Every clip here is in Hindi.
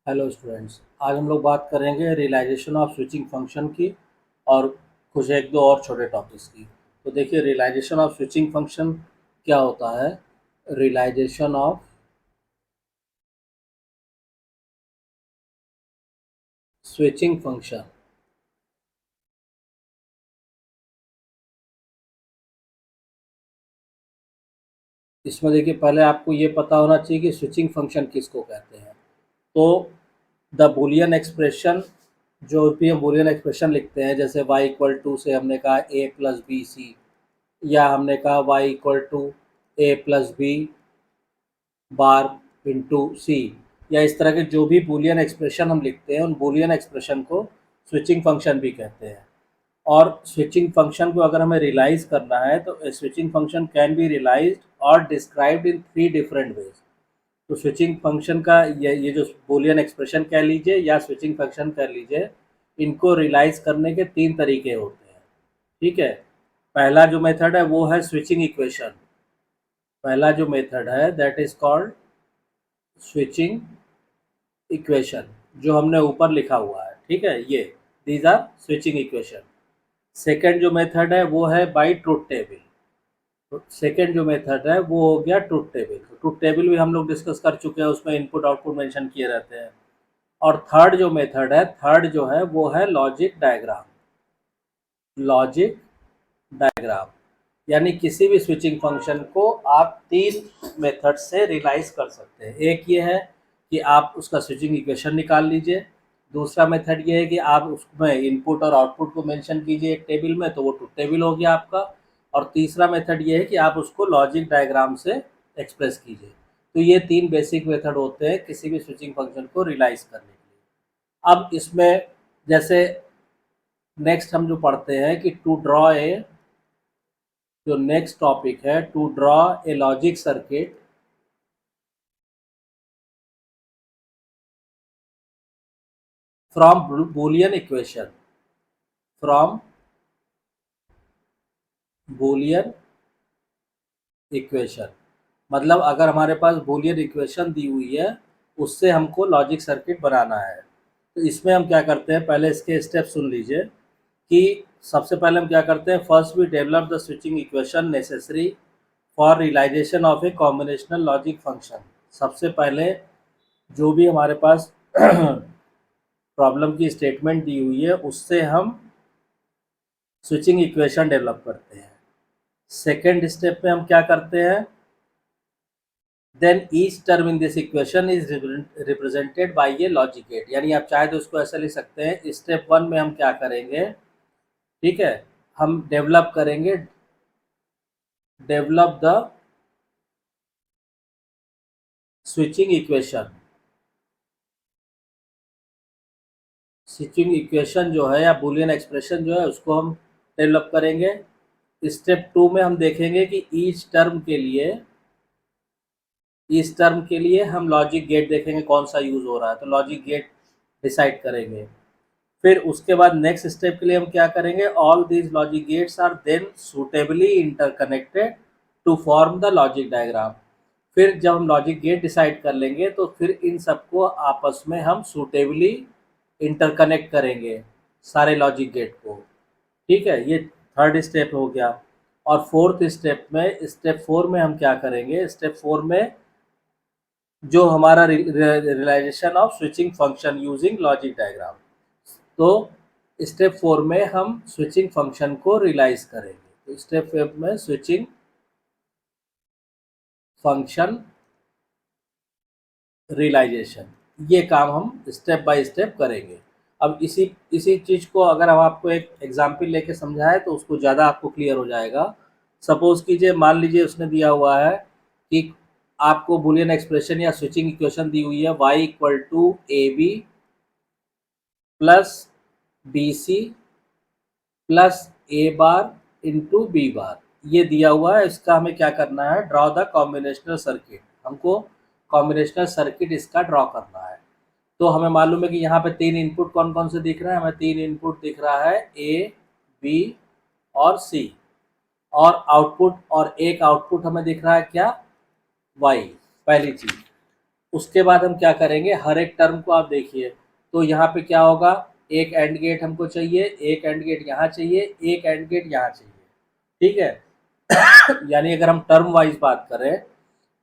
हेलो स्टूडेंट्स, आज हम लोग बात करेंगे रियलाइजेशन ऑफ स्विचिंग फंक्शन की और कुछ एक दो और छोटे टॉपिक्स की। तो देखिए, रियलाइजेशन ऑफ स्विचिंग फंक्शन क्या होता है। रियलाइजेशन ऑफ स्विचिंग फंक्शन, इसमें देखिए पहले आपको ये पता होना चाहिए कि स्विचिंग फंक्शन किसको कहते हैं। तो द बूलियन एक्सप्रेशन, जो भी हम बूलियन एक्सप्रेशन लिखते हैं, जैसे y इक्वल टू से हमने कहा a प्लस बी सी, या हमने कहा y equal to a plus B bar into C, या इस तरह के जो भी बूलियन एक्सप्रेशन हम लिखते हैं उन बूलियन एक्सप्रेशन को स्विचिंग फंक्शन भी कहते हैं। और स्विचिंग फंक्शन को अगर हमें रियलाइज करना है तो switching function can be realized और described in three different ways. तो स्विचिंग फंक्शन का ये जो बूलियन एक्सप्रेशन कह लीजिए या स्विचिंग फंक्शन कह लीजिए, इनको रियलाइज करने के तीन तरीके होते हैं। ठीक है, पहला जो मेथड है वो है स्विचिंग इक्वेशन। पहला जो मेथड है that is called switching equation, जो हमने ऊपर लिखा हुआ है। ठीक है, ये these are switching equation. Second जो मेथड है वो है बाय ट्रूथ टेबल। तो सेकेंड जो मेथड है वो हो गया ट्रूथ टेबल। तो ट्रूथ टेबल भी हम लोग डिस्कस कर चुके हैं, उसमें इनपुट आउटपुट मेंशन किए रहते हैं। और थर्ड जो मेथड है, थर्ड जो है वो है लॉजिक डायग्राम। लॉजिक डायग्राम यानी किसी भी स्विचिंग फंक्शन को आप तीन मेथड से रियलाइज कर सकते हैं। एक ये है कि आप उसका स्विचिंग इक्वेशन निकाल लीजिए। दूसरा मेथड ये है कि आप उसमें इनपुट और आउटपुट को मेंशन कीजिए एक टेबल में, तो वो ट्रूथ टेबल हो गया आपका। और तीसरा मेथड ये है कि आप उसको लॉजिक डायग्राम से एक्सप्रेस कीजिए। तो ये तीन बेसिक मेथड होते हैं किसी भी स्विचिंग फंक्शन को रियलाइज करने के लिए। अब इसमें जैसे नेक्स्ट हम जो पढ़ते हैं कि टू ड्रॉ ए, जो नेक्स्ट टॉपिक है to draw a logic circuit from Boolean equation, from Boolean equation. मतलब अगर हमारे पास बूलियन इक्वेशन दी हुई है उससे हमको लॉजिक सर्किट बनाना है। तो इसमें हम क्या करते हैं, पहले इसके स्टेप सुन लीजिए कि सबसे पहले हम क्या करते हैं। First we develop the switching equation necessary for realisation of a combinational logic function. सबसे पहले जो भी हमारे पास प्रॉब्लम की स्टेटमेंट दी हुई है उससे हम स्विचिंग इक्वेशन डेवलप करते हैं। सेकेंड स्टेप में हम क्या करते हैं, then each term in this equation is represented by a logic gate. यानी आप चाहे तो उसको ऐसा लिख सकते हैं, स्टेप वन में हम क्या करेंगे, ठीक है, हम डेवलप करेंगे, develop the switching equation. Switching equation जो है या बूलियन एक्सप्रेशन जो है उसको हम डेवलप करेंगे। स्टेप टू में हम देखेंगे कि इस टर्म के लिए हम लॉजिक गेट देखेंगे कौन सा यूज़ हो रहा है, तो लॉजिक गेट डिसाइड करेंगे। फिर उसके बाद नेक्स्ट स्टेप के लिए हम क्या करेंगे, all these logic gates are then suitably interconnected to form the logic diagram. फिर जब हम लॉजिक गेट डिसाइड कर लेंगे तो फिर इन सबको आपस में हम सुटेबली इंटरकनेक्ट करेंगे, सारे लॉजिक गेट को। ठीक है, ये थर्ड स्टेप हो गया। और फोर्थ स्टेप में, स्टेप फोर में हम क्या करेंगे, स्टेप फोर में जो हमारा realisation of switching function using logic diagram. तो स्टेप फोर में हम स्विचिंग फंक्शन को रियलाइज करेंगे। तो स्टेप फोर में स्विचिंग फंक्शन रियलाइजेशन, ये काम हम स्टेप बाय स्टेप करेंगे। अब इसी इसी चीज़ को अगर हम आपको एक एग्जाम्पल लेके समझाएं तो उसको ज़्यादा आपको क्लियर हो जाएगा। सपोज कीजिए, मान लीजिए उसने दिया हुआ है कि आपको बूलियन एक्सप्रेशन या स्विचिंग इक्वेशन दी हुई है y equal to A B plus B C plus A bar into B bar, ये दिया हुआ है। इसका हमें क्या करना है, ड्रॉ द कॉम्बिनेशनल सर्किट। हमको कॉम्बिनेशनल सर्किट इसका ड्रॉ करना है। तो हमें मालूम है कि यहाँ पे तीन इनपुट कौन कौन से दिख रहे हैं, हमें तीन इनपुट दिख रहा है ए बी और सी, और आउटपुट, और एक आउटपुट हमें दिख रहा है क्या, वाई, पहली चीज। उसके बाद हम क्या करेंगे, हर एक टर्म को आप देखिए, तो यहाँ पे क्या होगा, एक एंड गेट हमको चाहिए, एक एंड गेट यहाँ चाहिए, एक एंड गेट यहाँ चाहिए, ठीक है। यानी अगर हम टर्म वाइज बात करें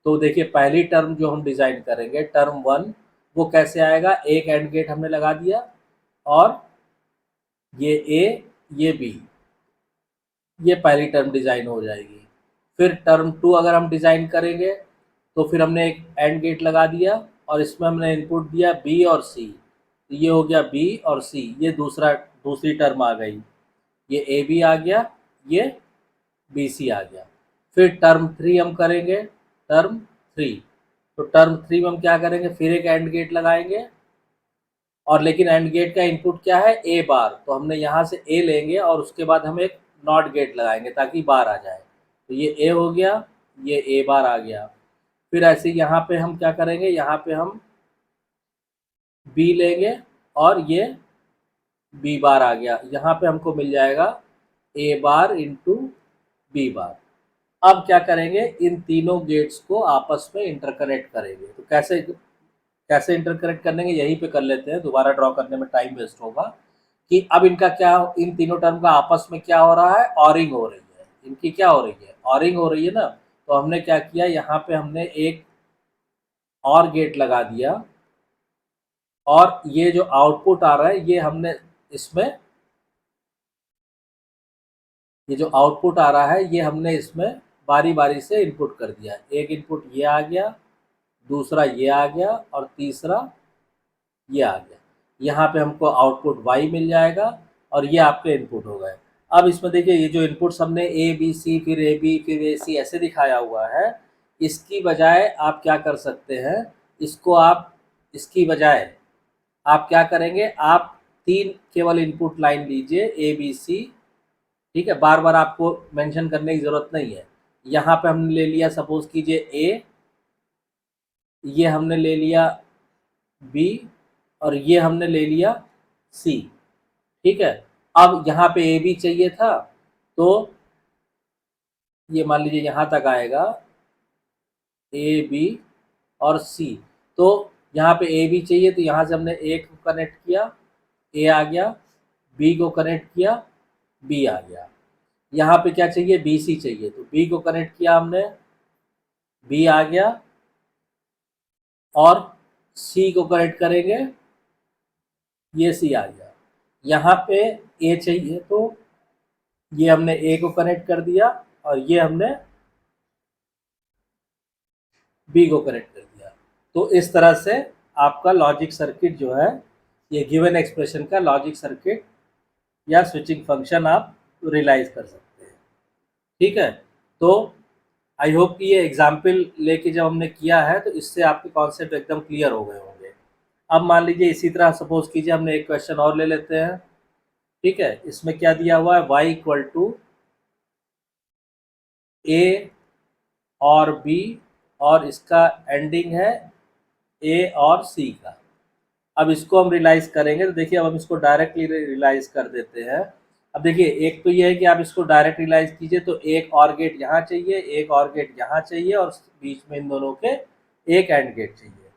तो देखिए पहली टर्म जो हम डिज़ाइन करेंगे टर्म वन, वो कैसे आएगा, एक एंड गेट हमने लगा दिया और ये ए ये बी, ये पहली टर्म डिज़ाइन हो जाएगी। फिर टर्म टू अगर हम डिज़ाइन करेंगे तो फिर हमने एक एंड गेट लगा दिया और इसमें हमने इनपुट दिया बी और सी, तो ये हो गया बी और सी, ये दूसरी टर्म आ गई, ये ए बी आ गया, ये बी सी आ गया। फिर टर्म थ्री हम करेंगे, टर्म थ्री, तो टर्म थ्री में हम क्या करेंगे, फिर एक एंड गेट लगाएंगे और लेकिन एंड गेट का इनपुट क्या है, ए बार, तो हमने यहाँ से ए लेंगे और उसके बाद हम एक नॉट गेट लगाएंगे ताकि बार आ जाए, तो ये ए हो गया, ये ए बार आ गया। फिर ऐसे यहाँ पे हम क्या करेंगे, यहाँ पे हम बी लेंगे और ये बी बार आ गया, यहाँ पे हमको मिल जाएगा ए बार इंटू बी बार। अब क्या करेंगे, इन तीनों गेट्स को आपस में इंटरकनेक्ट करेंगे, तो कैसे कैसे इंटरकनेक्ट करेंगे यहीं पे कर लेते हैं, दोबारा ड्रॉ करने में टाइम वेस्ट होगा। कि अब इनका क्या, इन तीनों टर्म का आपस में क्या हो रहा है, ऑरिंग हो रही है, इनकी क्या हो रही है, ऑरिंग हो रही है ना। तो हमने क्या किया, यहाँ पे हमने एक और गेट लगा दिया और ये जो आउटपुट आ रहा है ये हमने इसमें, ये जो आउटपुट आ रहा है ये हमने इसमें बारी बारी से इनपुट कर दिया, एक इनपुट ये आ गया, दूसरा ये आ गया और तीसरा ये आ गया। यहाँ पे हमको आउटपुट y मिल जाएगा और ये आपके इनपुट हो गए। अब इसमें देखिए ये जो इनपुट्स हमने ए बी सी फिर ए बी फिर ए सी ऐसे दिखाया हुआ है, इसकी बजाय आप क्या कर सकते हैं, इसको आप, इसकी बजाय आप क्या करेंगे, आप तीन केवल इनपुट लाइन लीजिए ए बी सी, ठीक है, बार बार आपको मेंशन करने की ज़रूरत नहीं है। यहाँ पे हमने ले लिया सपोज कीजिए ए, ये हमने ले लिया बी और ये हमने ले लिया सी, ठीक है। अब यहाँ पे ए बी चाहिए था तो ये मान लीजिए यहाँ तक आएगा ए बी और सी, तो यहाँ पे ए बी चाहिए तो यहाँ से हमने ए को कनेक्ट किया, ए आ गया, बी को कनेक्ट किया, बी आ गया। यहाँ पे क्या चाहिए, बी सी चाहिए, तो बी को कनेक्ट किया हमने, बी आ गया और सी को कनेक्ट करेंगे, ये सी आ गया। यहाँ पे ए चाहिए तो ये हमने ए को कनेक्ट कर दिया और ये हमने बी को कनेक्ट कर दिया। तो इस तरह से आपका लॉजिक सर्किट जो है, ये गिवन एक्सप्रेशन का लॉजिक सर्किट या स्विचिंग फंक्शन आप रियलाइज कर सकते हैं, ठीक है। तो आई होप कि ये एग्जाम्पल लेके जब हमने किया है तो इससे आपके कॉन्सेप्ट एकदम क्लियर हो गए होंगे। अब मान लीजिए इसी तरह सपोज कीजिए हमने एक क्वेश्चन और ले लेते हैं, ठीक है। इसमें क्या दिया हुआ है, y इक्वल टू ए और बी और इसका एंडिंग है ए और सी का। अब इसको हम रियलाइज करेंगे, तो देखिए अब हम इसको डायरेक्टली रियलाइज कर देते हैं। अब देखिए एक तो ये है कि आप इसको डायरेक्ट रियलाइज कीजिए तो एक और गेट यहाँ चाहिए, एक और गेट यहाँ चाहिए और बीच में इन दोनों के एक एंड गेट चाहिए।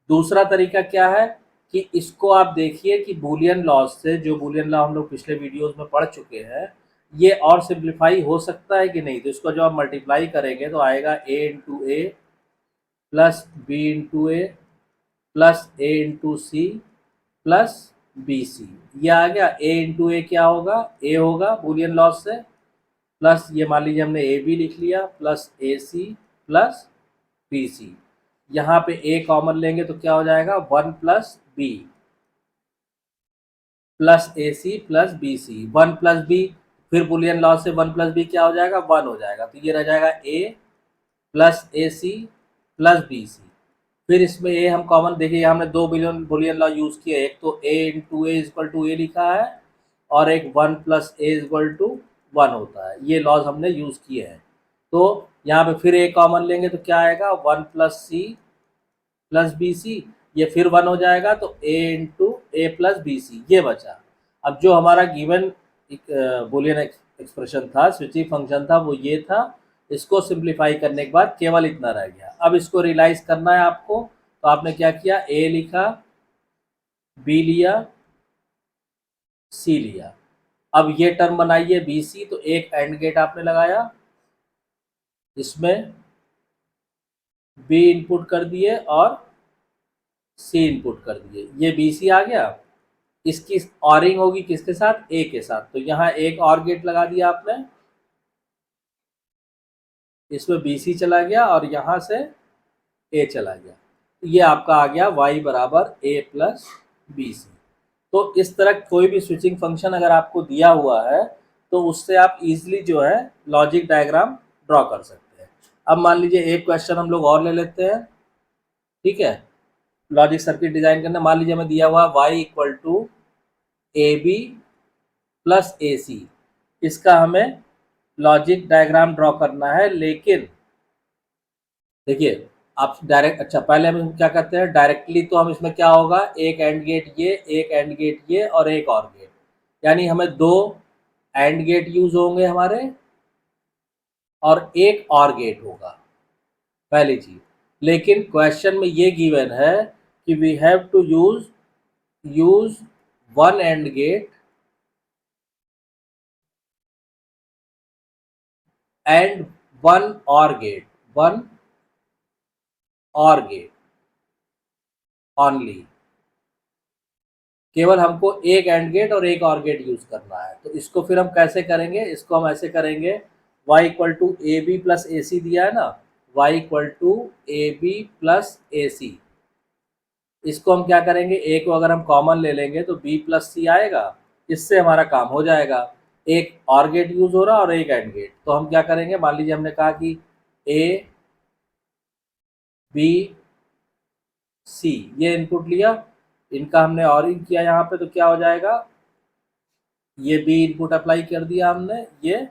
दूसरा तरीका क्या है कि इसको आप देखिए कि बूलियन लॉज से, जो बूलियन लॉ हम लोग पिछले वीडियोस में पढ़ चुके हैं, ये और सिंप्लीफाई हो सकता है कि नहीं। तो इसको जब आप मल्टीप्लाई करेंगे तो आएगा A into A plus B into A plus A into C plus B C, ये आ गया। ए इंटू ए क्या होगा, ए होगा बूलियन लॉज से, प्लस ये मान लीजिए हमने ए बी लिख लिया plus A C plus B C. यहाँ पे ए कॉमन लेंगे तो क्या हो जाएगा, one plus B plus A C plus B C, one plus B, फिर बुलियन लॉ से वन प्लस बी क्या हो जाएगा, वन हो जाएगा, तो ये रह जाएगा ए plus A C plus B सी। फिर इसमें ए हम कॉमन देखिए, हमने दो बुलियन लॉ यूज़ किए, एक तो A into A equal to A लिखा है और एक one plus A equal to one होता है, ये लॉज हमने यूज़ किए हैं। तो यहाँ पे फिर ए कॉमन लेंगे तो क्या आएगा, one plus C plus B C, ये फिर वन हो जाएगा तो A into A plus B C, ये बचा। अब जो हमारा गिवन बुलियन एक्सप्रेशन था, स्विचिंग फंक्शन था, वो ये था। इसको सिंप्लीफाई करने के बाद केवल इतना रह गया। अब इसको रियलाइज करना है आपको, तो आपने क्या किया, ए लिखा, बी लिया, सी लिया। अब ये टर्म बनाइए बी सी, तो एक एंड गेट आपने लगाया, इसमें बी इनपुट कर दिए और सी इनपुट कर दिए, ये बी सी आ गया। इसकी ऑरिंग होगी किसके साथ, ए के साथ, तो यहाँ एक और गेट लगा दिया आपने, इसमें बी सी चला गया और यहाँ से ए चला गया, ये आपका आ गया y बराबर ए प्लस बी सी। तो इस तरह कोई भी स्विचिंग फंक्शन अगर आपको दिया हुआ है तो उससे आप इजीली जो है लॉजिक डायग्राम ड्रॉ कर सकते हैं। अब मान लीजिए एक क्वेश्चन हम लोग और ले लेते हैं, ठीक है। लॉजिक सर्किट डिजाइन करना, मान लीजिए हमें दिया हुआ y equal to A B plus A C, इसका हमें लॉजिक डायग्राम ड्रॉ करना है। लेकिन देखिए आप डायरेक्ट, अच्छा पहले हम क्या करते हैं डायरेक्टली, तो हम इसमें क्या होगा, एक एंड गेट ये, एक एंड गेट ये और एक और गेट, यानी हमें दो एंड गेट यूज होंगे हमारे और एक और गेट होगा, पहली चीज। लेकिन क्वेश्चन में ये गिवन है कि we have to use one and gate and one or gate only, केवल हमको एक एंड गेट और एक और गेट यूज करना है। तो इसको फिर हम कैसे करेंगे, इसको हम ऐसे करेंगे, y equal to A B plus A C दिया है ना, y equal to A B plus A C, इसको हम क्या करेंगे, ए को अगर हम कॉमन ले लेंगे तो b प्लस सी आएगा, इससे हमारा काम हो जाएगा। एक और गेट यूज हो रहा है और एक एंड गेट, तो हम क्या करेंगे, मान लीजिए हमने कहा कि ए बी सी ये इनपुट लिया, इनका हमने ऑरिंग किया यहाँ पे, तो क्या हो जाएगा, ये बी इनपुट अप्लाई कर दिया हमने, ये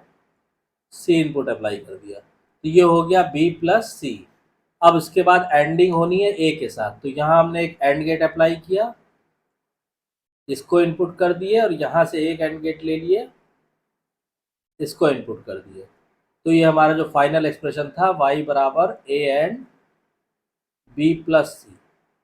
सी इनपुट अप्लाई कर दिया, तो ये हो गया बी प्लस सी। अब इसके बाद एंडिंग होनी है ए के साथ, तो यहाँ हमने एक एंड गेट अप्लाई किया, इसको इनपुट कर दिए और यहाँ से एक एंड गेट ले लिए, इसको इनपुट कर दिए। तो ये हमारा जो फाइनल एक्सप्रेशन था y बराबर ए एंड बी प्लस सी।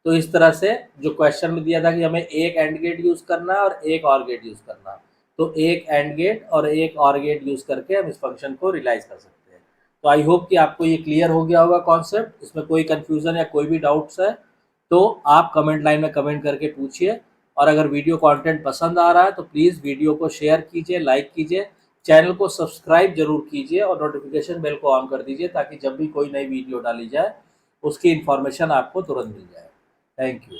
तो इस तरह से जो क्वेश्चन में दिया था कि हमें एक एंड गेट यूज करना है और एक और गेट यूज करना है, तो एक एंड गेट और एक और गेट यूज करके हम इस फंक्शन को रियलाइज कर सकते हैं। तो आई होप कि आपको ये क्लियर हो गया होगा कॉन्सेप्ट, इसमें कोई कंफ्यूजन या कोई भी डाउट्स है तो आप कमेंट लाइन में कमेंट करके पूछिए। और अगर वीडियो कंटेंट पसंद आ रहा है तो प्लीज़ वीडियो को शेयर कीजिए, लाइक कीजिए, चैनल को सब्सक्राइब जरूर कीजिए और नोटिफिकेशन बेल को ऑन कर दीजिए, ताकि जब भी कोई नई वीडियो डाली जाए उसकी इन्फॉर्मेशन आपको तुरंत मिल जाए। Thank you.